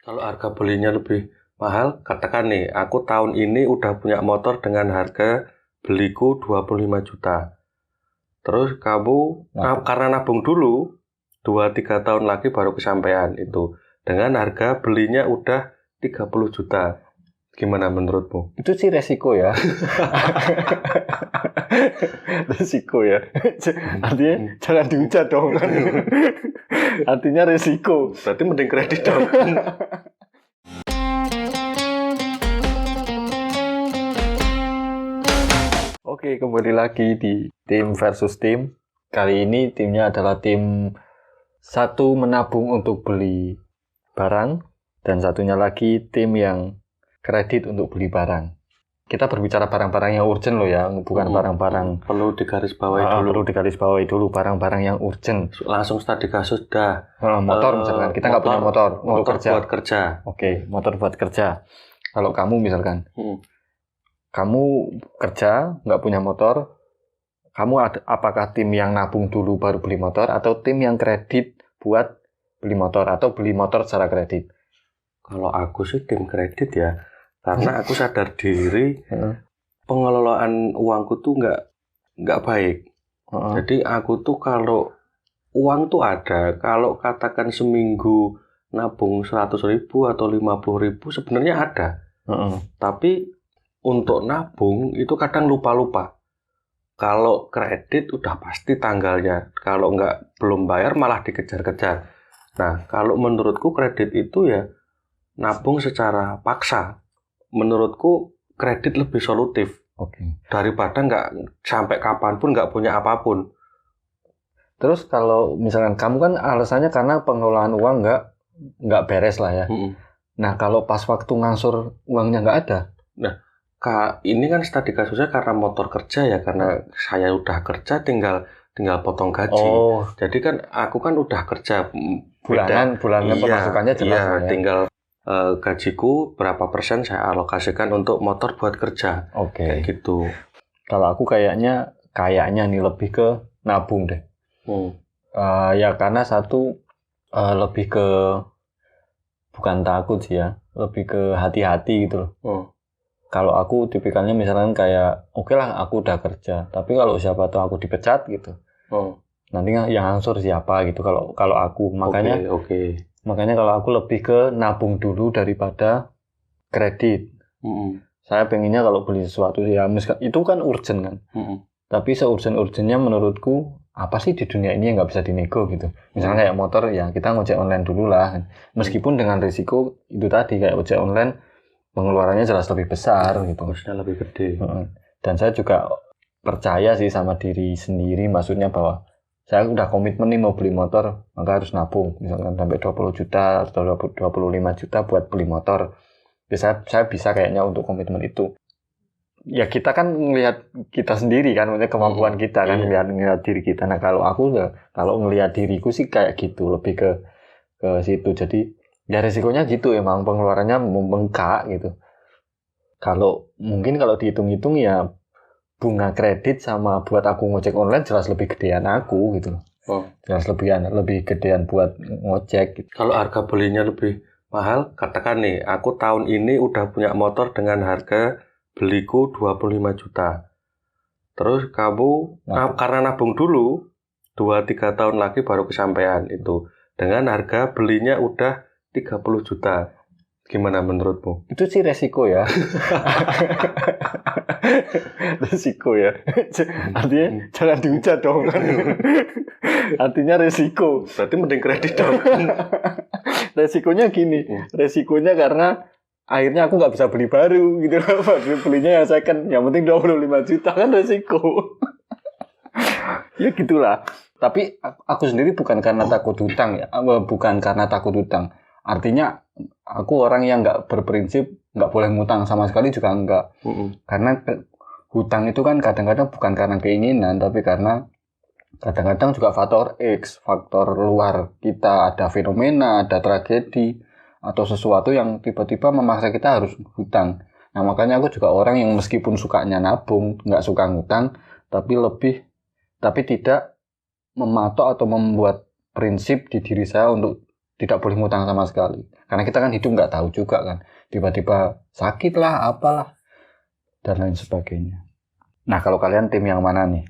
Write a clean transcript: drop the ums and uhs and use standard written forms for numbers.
Kalau harga belinya lebih mahal, katakan nih, aku tahun ini udah punya motor dengan harga beliku 25 juta. Terus kamu karena nabung dulu, 2-3 tahun lagi baru kesampaian itu. Dengan harga belinya udah 30 juta. Gimana menurutmu? Itu sih resiko ya. Resiko ya. Artinya jangan dihujat dong. Artinya resiko. Berarti mending kredit dong. Oke, kembali lagi di tim versus tim. Kali ini timnya adalah tim satu menabung untuk beli barang dan satunya lagi tim yang kredit untuk beli barang. Kita berbicara barang-barang yang urgent loh ya, bukan barang-barang perlu digarisbawahi dulu. Perlu digarisbawahi dulu barang-barang yang urgent. Langsung studi kasus dah. Motor misalkan, kita nggak punya motor untuk kerja. Buat kerja. Oke, motor buat kerja. Kalau kamu misalkan, kamu kerja nggak punya motor, kamu apakah tim yang nabung dulu baru beli motor atau tim yang kredit buat beli motor atau beli motor secara kredit? Kalau aku sih tim kredit ya, karena aku sadar diri pengelolaan uangku tuh nggak baik. Jadi aku tuh kalau uang tuh ada, kalau katakan seminggu nabung 100.000 atau 50.000 sebenarnya ada. Tapi untuk nabung itu kadang lupa-lupa. Kalau kredit udah pasti tanggalnya, kalau belum bayar malah dikejar-kejar. Nah, kalau menurutku kredit itu ya nabung secara paksa. Menurutku kredit lebih solutif. Daripada nggak sampai kapanpun nggak punya apapun. Terus kalau misalkan kamu kan alasannya karena pengelolaan uang nggak beres lah ya. Nah, kalau pas waktu ngangsur uangnya nggak ada. Nah, ini kan studi kasusnya karena motor kerja ya, karena saya udah kerja tinggal potong gaji. Jadi kan aku kan udah kerja bulanan pemasukannya jelas ya. Tinggal gajiku berapa persen saya alokasikan untuk motor buat kerja. Kayak gitu. Kalau aku kayaknya nih lebih ke nabung deh. Ya karena satu lebih ke bukan takut sih ya, lebih ke hati-hati gitu loh. Kalau aku tipikalnya misalkan kayak oke lah aku udah kerja, tapi kalau siapa tahu aku dipecat gitu, nanti yang ngangsur siapa gitu. Kalau aku makanya kalau aku lebih ke nabung dulu daripada kredit. Saya pengennya kalau beli sesuatu ya itu kan urgent kan. Tapi se-urgent-urgentnya menurutku apa sih di dunia ini yang nggak bisa dinego gitu. Misalnya kayak motor ya kita ngojek online dulu lah. Meskipun dengan risiko itu tadi kayak ojek online pengeluarannya jelas lebih besar gitu. Kosnya lebih gede. Dan saya juga percaya sih sama diri sendiri, maksudnya bahwa saya udah komitmen nih mau beli motor, maka harus nabung. Misalkan sampai 20 juta atau 25 juta buat beli motor. Ya, saya bisa kayaknya untuk komitmen itu. Ya kita kan ngelihat kita sendiri kan, maksudnya kemampuan kita kan, ngelihat diri kita. Nah kalau aku kalau ngelihat diriku sih kayak gitu, lebih ke situ. Jadi ya resikonya gitu, emang pengeluarannya membengkak gitu. Kalau dihitung-hitung ya bunga kredit sama buat aku ngojek online jelas lebih gedean aku gitu. Jelas lebih gedean buat ngojek gitu. Kalau harga belinya lebih mahal, katakan nih, aku tahun ini udah punya motor dengan harga beliku 25 juta. Terus kamu karena nabung dulu 2-3 tahun lagi baru kesampaian itu. Dengan harga belinya udah 30 juta. Gimana menurutmu? Itu sih resiko ya. Resiko ya. Artinya jangan dihujat dong. Artinya resiko. Berarti mending kredit dong. Resikonya gini. Resikonya karena akhirnya aku nggak bisa beli baru gitu. Belinya yang second. Yang penting 25 juta kan resiko. Ya gitulah. Tapi aku sendiri bukan karena takut hutang ya. Bukan karena takut hutang. Artinya aku orang yang nggak berprinsip nggak boleh ngutang sama sekali juga nggak. Karena hutang itu kan kadang-kadang bukan karena keinginan, tapi karena kadang-kadang juga faktor X, faktor luar kita, ada fenomena, ada tragedi atau sesuatu yang tiba-tiba memaksa kita harus hutang. Nah makanya aku juga orang yang meskipun sukanya nabung, nggak suka ngutang, tapi tidak mematok atau membuat prinsip di diri saya untuk tidak boleh ngutang sama sekali. Karena kita kan hidup nggak tahu juga kan. Tiba-tiba sakit lah, apalah, dan lain sebagainya. Nah, kalau kalian tim yang mana nih?